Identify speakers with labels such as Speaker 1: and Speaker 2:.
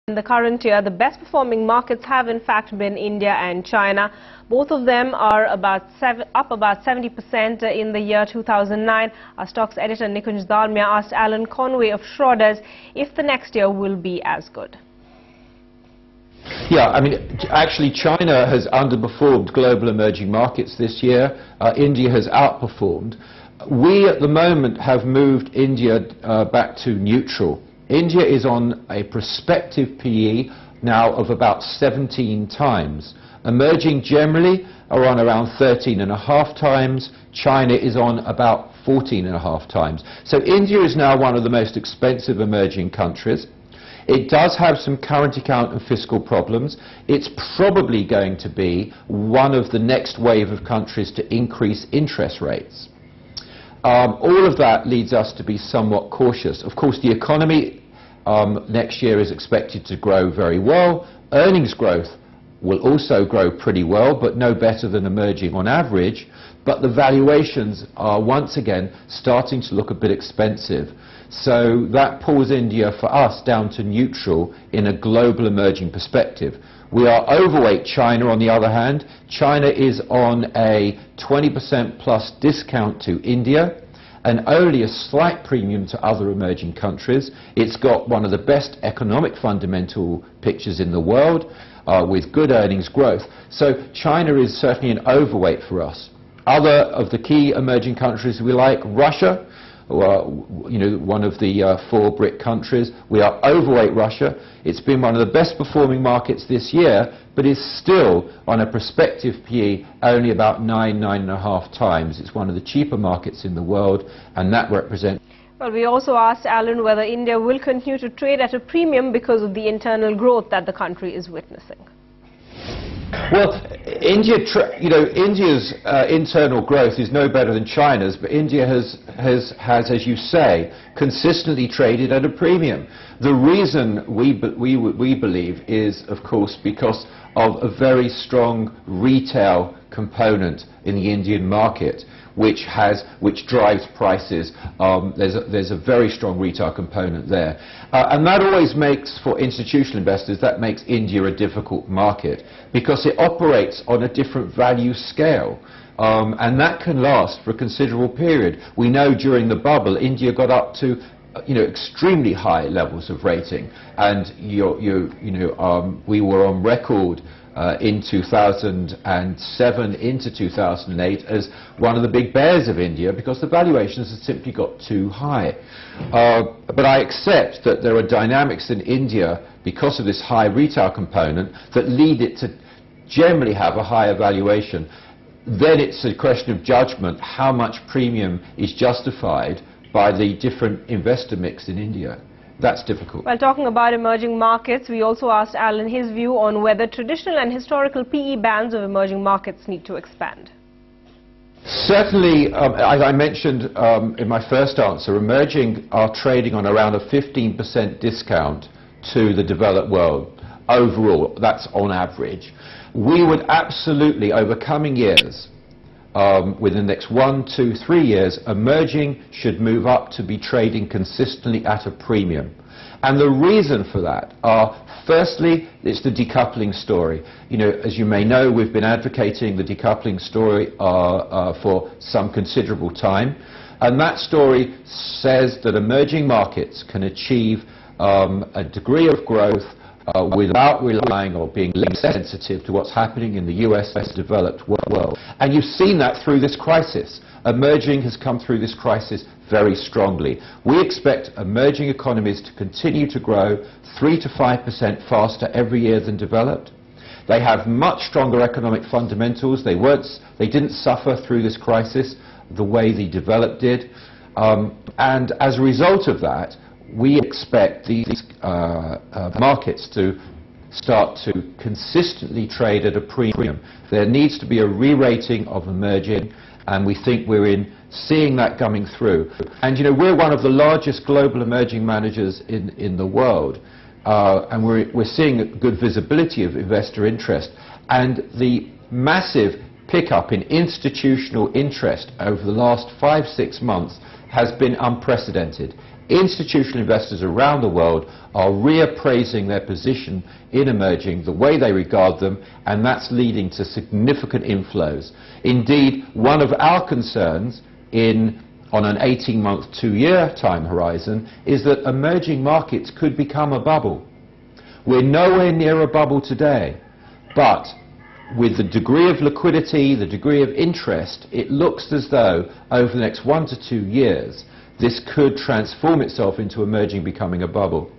Speaker 1: In the current year, the best performing markets have in fact been India and China. Both of them are up about 70% in the year 2009. Our stocks editor Nikunj Dalmia asked Allan Conway of Schroders if the next year will be as good.
Speaker 2: Yeah, I mean, actually China has underperformed global emerging markets this year. India has outperformed. We at the moment have moved India back to neutral. India is on a prospective PE now of about 17 times. Emerging generally are on around 13.5 times. China is on about 14.5 times. So India is now one of the most expensive emerging countries. It does have some current account and fiscal problems. It's probably going to be one of the next wave of countries to increase interest rates. All of that leads us to be somewhat cautious. Of course, the economy next year is expected to grow very well. Earnings growth will also grow pretty well, but no better than emerging on average. But the valuations are once again starting to look a bit expensive. So that pulls India for us down to neutral in a global emerging perspective. We are overweight China on the other hand. China is on a 20% plus discount to India and only a slight premium to other emerging countries. It's got one of the best economic fundamental pictures in the world with good earnings growth. So China is certainly an overweight for us. Other of the key emerging countries we like, Russia, one of the 4 BRIC countries. We are overweight Russia. It's been one of the best performing markets this year, but is still on a prospective PE only about 9.5 times. It's one of the cheaper markets in the world, and that represents...
Speaker 1: Well, we also asked Allan whether India will continue to trade at a premium because of the internal growth that the country is witnessing.
Speaker 2: Well, India's internal growth is no better than China's, but India has, as you say, consistently traded at a premium. The reason we believe is, of course, because of a very strong retail component in the Indian market, which drives prices. There's a very strong retail component there. And that always makes, for institutional investors, that makes India a difficult market because it operates on a different value scale. And that can last for a considerable period. We know during the bubble, India got up to extremely high levels of rating. And we were on record in 2007 into 2008 as one of the big bears of India because the valuations had simply got too high. But I accept that there are dynamics in India because of this high retail component that lead it to generally have a higher valuation. Then it's a question of judgment how much premium is justified by the different investor mix in India. That's difficult.
Speaker 1: Well, talking about emerging markets, we also asked Allan his view on whether traditional and historical PE bands of emerging markets need to expand.
Speaker 2: Certainly, as I mentioned in my first answer, emerging are trading on around a 15% discount to the developed world overall. That's on average. We would absolutely, over coming years, within the next 1, 2, 3 years, emerging should move up to be trading consistently at a premium. And the reason for that are, firstly, it's the decoupling story. As you may know, we've been advocating the decoupling story for some considerable time. And that story says that emerging markets can achieve a degree of growth without relying or being sensitive to what's happening in the US developed world. And you've seen that through this crisis. Emerging has come through this crisis very strongly. We expect emerging economies to continue to grow 3 to 5% faster every year than developed. They have much stronger economic fundamentals. They didn't suffer through this crisis the way the developed did. And as a result of that, we expect these markets to start to consistently trade at a premium. There needs to be a re-rating of emerging, and we think we're seeing that coming through. And we're one of the largest global emerging managers in the world, and we're seeing good visibility of investor interest. And the massive pickup in institutional interest over the last 5-6 months has been unprecedented. institutional investors around the world are reappraising their position in emerging, the way they regard them, and that's leading to significant inflows. Indeed, one of our concerns on an 18-month, 2-year time horizon is that emerging markets could become a bubble. We're nowhere near a bubble today, but with the degree of liquidity, the degree of interest, it looks as though over the next 1 to 2 years this could transform itself into emerging becoming a bubble.